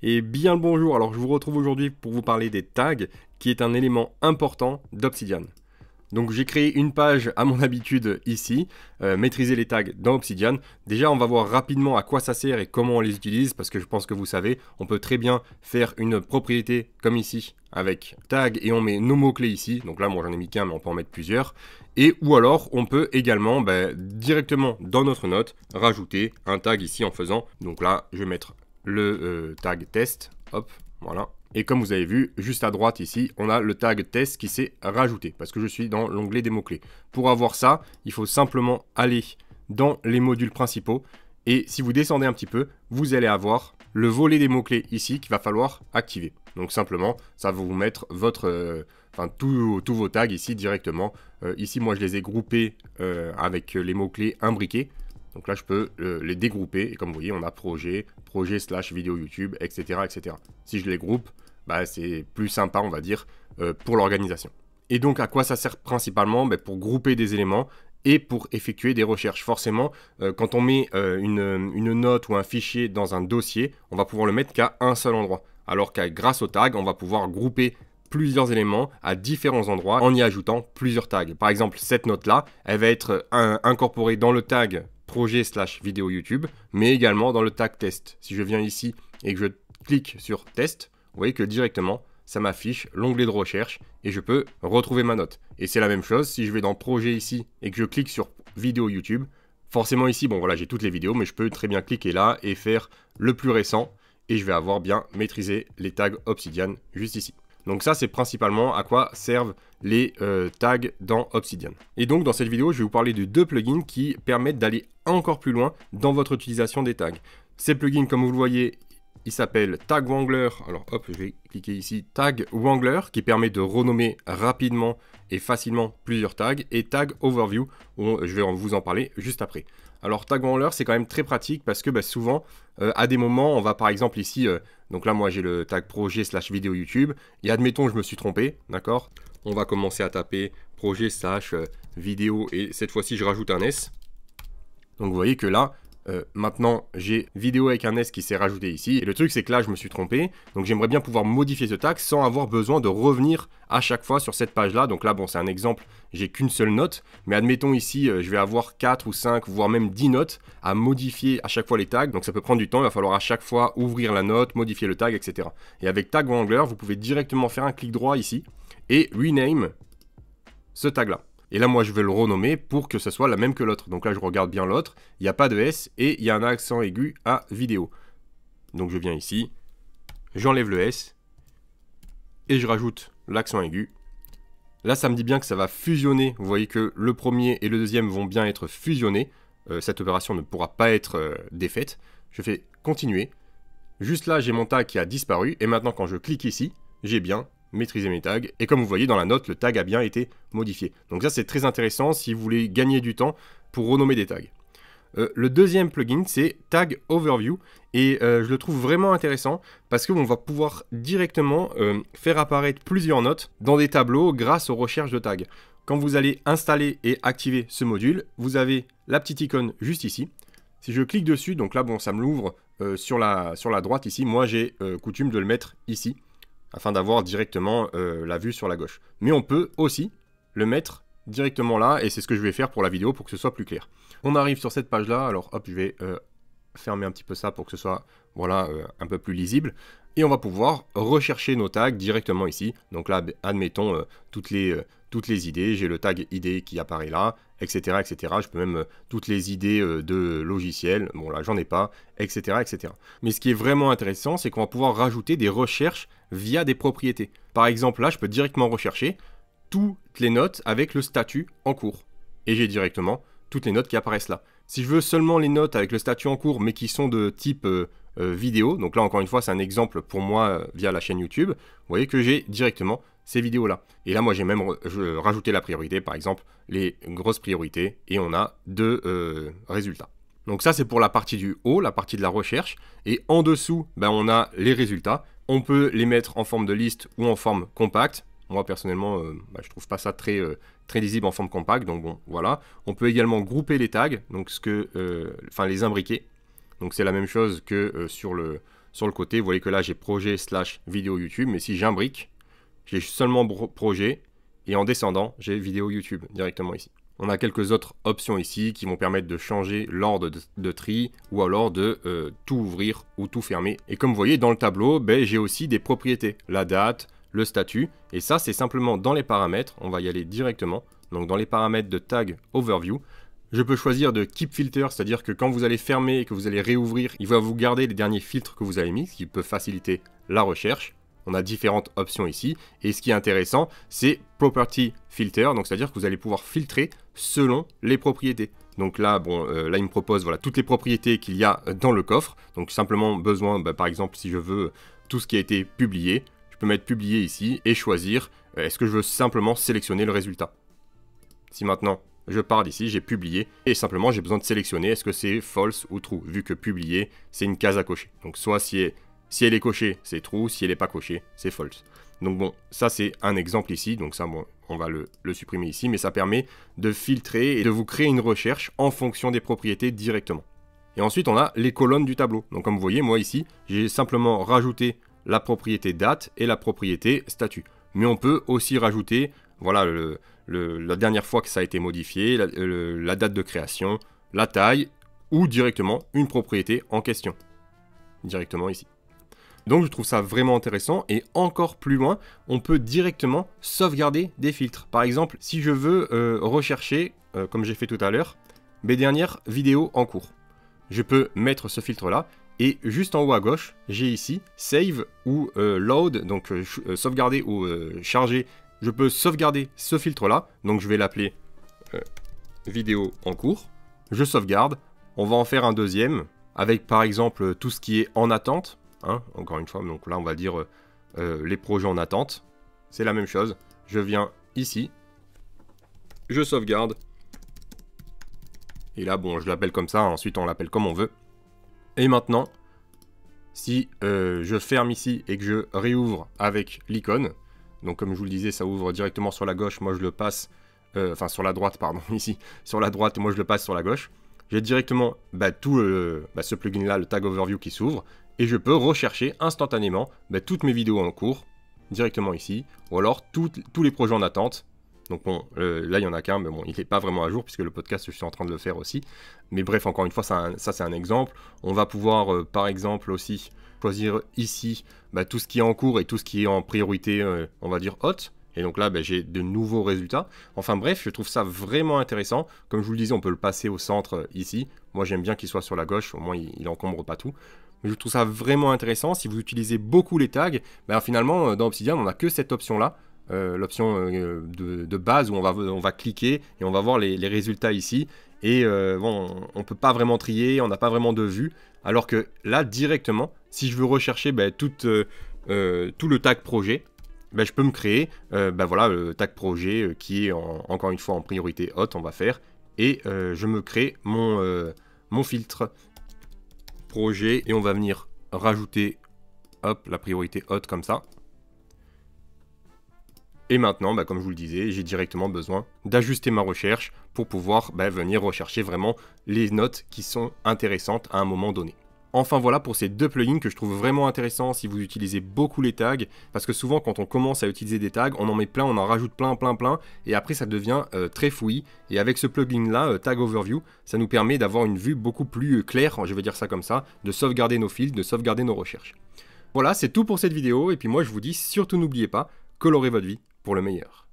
Et bien le bonjour, alors je vous retrouve aujourd'hui pour vous parler des tags, qui est un élément important d'Obsidian. Donc j'ai créé une page à mon habitude ici, maîtriser les tags dans Obsidian. Déjà on va voir rapidement à quoi ça sert et comment on les utilise, parce que je pense que vous savez, on peut très bien faire une propriété comme ici, avec tag et on met nos mots-clés ici. Donc là moi j'en ai mis qu'un mais on peut en mettre plusieurs. Et ou alors on peut également directement dans notre note rajouter un tag ici en faisant, donc là je vais mettre le tag test, hop, voilà. Et comme vous avez vu, juste à droite ici, on a le tag test qui s'est rajouté, parce que je suis dans l'onglet des mots-clés. Pour avoir ça, il faut simplement aller dans les modules principaux, et si vous descendez un petit peu, vous allez avoir le volet des mots-clés ici qu'il va falloir activer. Donc simplement, ça va vous mettre tous vos tags ici directement. Ici, moi, je les ai groupés avec les mots-clés imbriqués. Donc là, je peux les dégrouper. Et comme vous voyez, on a projet / vidéo YouTube, etc., etc. Si je les groupe, c'est plus sympa, on va dire, pour l'organisation. Et donc, à quoi ça sert principalement? Pour grouper des éléments et pour effectuer des recherches. Forcément, quand on met une note ou un fichier dans un dossier, on va pouvoir le mettre qu'à un seul endroit. Alors qu'à grâce au tag, on va pouvoir grouper plusieurs éléments à différents endroits en y ajoutant plusieurs tags. Par exemple, cette note-là, elle va être incorporée dans le tag projet / vidéo YouTube, mais également dans le tag test. Si je viens ici et que je clique sur test, vous voyez que directement, ça m'affiche l'onglet de recherche et je peux retrouver ma note. Et c'est la même chose, si je vais dans projet ici et que je clique sur vidéo YouTube, forcément ici, bon voilà, j'ai toutes les vidéos, mais je peux très bien cliquer là et faire le plus récent et je vais avoir bien maîtrisé les tags Obsidian juste ici. Donc ça, c'est principalement à quoi servent les tags dans Obsidian. Et donc, dans cette vidéo, je vais vous parler de deux plugins qui permettent d'aller encore plus loin dans votre utilisation des tags. Ces plugins, comme vous le voyez, ils s'appellent Tag Wrangler. Alors hop, je vais cliquer ici. Tag Wrangler, qui permet de renommer rapidement et facilement plusieurs tags. Et Tag Overview, je vais vous en parler juste après. Alors Tag Wrangler, c'est quand même très pratique parce que souvent, à des moments, on va par exemple ici, donc là moi j'ai le tag projet / vidéo YouTube, et admettons je me suis trompé, d'accord? On va commencer à taper projet / vidéo, et cette fois-ci je rajoute un S. Donc vous voyez que là, maintenant j'ai vidéo avec un S qui s'est rajouté ici, et le truc c'est que là je me suis trompé, donc j'aimerais bien pouvoir modifier ce tag sans avoir besoin de revenir à chaque fois sur cette page là. Donc là bon, c'est un exemple, j'ai qu'une seule note, mais admettons ici je vais avoir 4 ou 5 voire même 10 notes à modifier à chaque fois les tags, donc ça peut prendre du temps, il va falloir à chaque fois ouvrir la note, modifier le tag, etc. Et avec Tag Wrangler, vous pouvez directement faire un clic droit ici et rename ce tag là. Et là, moi, je vais le renommer pour que ce soit la même que l'autre. Donc là, je regarde bien l'autre. Il n'y a pas de S et il y a un accent aigu à vidéo. Donc je viens ici, j'enlève le S et je rajoute l'accent aigu. Là, ça me dit bien que ça va fusionner. Vous voyez que le premier et le deuxième vont bien être fusionnés. Cette opération ne pourra pas être défaite. Je fais continuer. Juste là, j'ai mon tag qui a disparu. Et maintenant, quand je clique ici, j'ai bien maîtriser mes tags. Et comme vous voyez dans la note, le tag a bien été modifié. Donc ça, c'est très intéressant si vous voulez gagner du temps pour renommer des tags. Le deuxième plugin, c'est Tag Overview. Et je le trouve vraiment intéressant parce qu'on va pouvoir directement faire apparaître plusieurs notes dans des tableaux grâce aux recherches de tags. Quand vous allez installer et activer ce module, vous avez la petite icône juste ici. Si je clique dessus, donc là, bon, ça me l'ouvre sur la droite ici. Moi, j'ai coutume de le mettre ici, afin d'avoir directement la vue sur la gauche. Mais on peut aussi le mettre directement là, et c'est ce que je vais faire pour la vidéo pour que ce soit plus clair. On arrive sur cette page-là, alors hop, je vais fermer un petit peu ça pour que ce soit un peu plus lisible. Et on va pouvoir rechercher nos tags directement ici. Donc là, admettons toutes les idées. J'ai le tag idée qui apparaît là, etc., etc. Je peux même toutes les idées de logiciels. Bon là, j'en ai pas, etc., etc. Mais ce qui est vraiment intéressant, c'est qu'on va pouvoir rajouter des recherches via des propriétés. Par exemple, là, je peux directement rechercher toutes les notes avec le statut en cours. Et j'ai directement toutes les notes qui apparaissent là. Si je veux seulement les notes avec le statut en cours, mais qui sont de type vidéo, donc là encore une fois c'est un exemple pour moi via la chaîne YouTube, vous voyez que j'ai directement ces vidéos là. Et là moi j'ai même rajouté la priorité, par exemple les grosses priorités, et on a deux résultats. Donc ça c'est pour la partie du haut, la partie de la recherche, et en dessous on a les résultats. On peut les mettre en forme de liste ou en forme compacte. Moi personnellement je trouve pas ça très lisible en forme compacte, donc bon voilà. On peut également grouper les tags, donc les imbriquer. Donc c'est la même chose que sur sur le côté. Vous voyez que là j'ai projet / vidéo YouTube, mais si j'imbrique, j'ai seulement projet et en descendant, j'ai vidéo YouTube directement ici. On a quelques autres options ici qui vont permettre de changer l'ordre de tri ou alors de tout ouvrir ou tout fermer. Et comme vous voyez dans le tableau, j'ai aussi des propriétés, la date, le statut. Et ça, c'est simplement dans les paramètres. On va y aller directement. Donc dans les paramètres de tag overview, je peux choisir de keep filter, c'est-à-dire que quand vous allez fermer et que vous allez réouvrir, il va vous garder les derniers filtres que vous avez mis, ce qui peut faciliter la recherche. On a différentes options ici, et ce qui est intéressant, c'est Property Filter, donc c'est-à-dire que vous allez pouvoir filtrer selon les propriétés. Donc là, là il me propose voilà, toutes les propriétés qu'il y a dans le coffre, donc simplement besoin, par exemple, si je veux tout ce qui a été publié, je peux mettre publié ici, et choisir, est-ce que je veux simplement sélectionner le résultat. Si maintenant, je pars d'ici, j'ai publié, et simplement j'ai besoin de sélectionner, est-ce que c'est false ou true, vu que publié, c'est une case à cocher. Donc soit si elle est cochée, c'est true. Si elle n'est pas cochée, c'est false. Donc bon, ça c'est un exemple ici. Donc ça, on va le supprimer ici. Mais ça permet de filtrer et de vous créer une recherche en fonction des propriétés directement. Et ensuite, on a les colonnes du tableau. Donc comme vous voyez, moi ici, j'ai simplement rajouté la propriété date et la propriété statut. Mais on peut aussi rajouter, voilà, la dernière fois que ça a été modifié, la date de création, la taille ou directement une propriété en question. Directement ici. Donc je trouve ça vraiment intéressant et encore plus loin, on peut directement sauvegarder des filtres. Par exemple, si je veux rechercher, comme j'ai fait tout à l'heure, mes dernières vidéos en cours. Je peux mettre ce filtre là et juste en haut à gauche, j'ai ici Save ou Load, donc sauvegarder ou charger. Je peux sauvegarder ce filtre là, donc je vais l'appeler vidéo en cours. Je sauvegarde, on va en faire un deuxième avec par exemple tout ce qui est en attente. Hein, encore une fois, donc là on va dire les projets en attente. C'est la même chose. Je viens ici, je sauvegarde. Et là, je l'appelle comme ça. Ensuite, on l'appelle comme on veut. Et maintenant, si je ferme ici et que je réouvre avec l'icône, donc comme je vous le disais, ça ouvre directement sur la gauche. Moi, je le passe, enfin sur la droite, pardon, ici, sur la droite. Moi, je le passe sur la gauche. J'ai directement tout ce plugin là, le tag overview qui s'ouvre. Et je peux rechercher instantanément toutes mes vidéos en cours, directement ici, ou alors tous les projets en attente. Donc bon, là il n'y en a qu'un, mais bon, il n'est pas vraiment à jour, puisque le podcast, je suis en train de le faire aussi. Mais bref, encore une fois, ça c'est un exemple. On va pouvoir, par exemple, aussi choisir ici tout ce qui est en cours et tout ce qui est en priorité, on va dire, haute. Et donc là, j'ai de nouveaux résultats. Enfin bref, je trouve ça vraiment intéressant. Comme je vous le disais, on peut le passer au centre ici. Moi, j'aime bien qu'il soit sur la gauche, au moins il n'encombre pas tout. Mais je trouve ça vraiment intéressant. Si vous utilisez beaucoup les tags, finalement, dans Obsidian, on n'a que cette option-là. L'option de base où on va cliquer et on va voir les résultats ici. Et on ne peut pas vraiment trier, on n'a pas vraiment de vue. Alors que là, directement, si je veux rechercher tout le tag projet, je peux me créer le tag projet qui est encore une fois en priorité haute, on va faire. Et je me crée mon filtre projet et on va venir rajouter la priorité haute comme ça. Et maintenant, comme je vous le disais, j'ai directement besoin d'ajuster ma recherche pour pouvoir venir rechercher vraiment les notes qui sont intéressantes à un moment donné. Enfin voilà pour ces deux plugins que je trouve vraiment intéressants si vous utilisez beaucoup les tags, parce que souvent quand on commence à utiliser des tags, on en met plein, on en rajoute plein, et après ça devient très fouillis. Et avec ce plugin là, Tag Overview, ça nous permet d'avoir une vue beaucoup plus claire, je vais dire ça comme ça, de sauvegarder nos filtres, de sauvegarder nos recherches. Voilà, c'est tout pour cette vidéo, et puis moi je vous dis surtout n'oubliez pas, colorez votre vie pour le meilleur.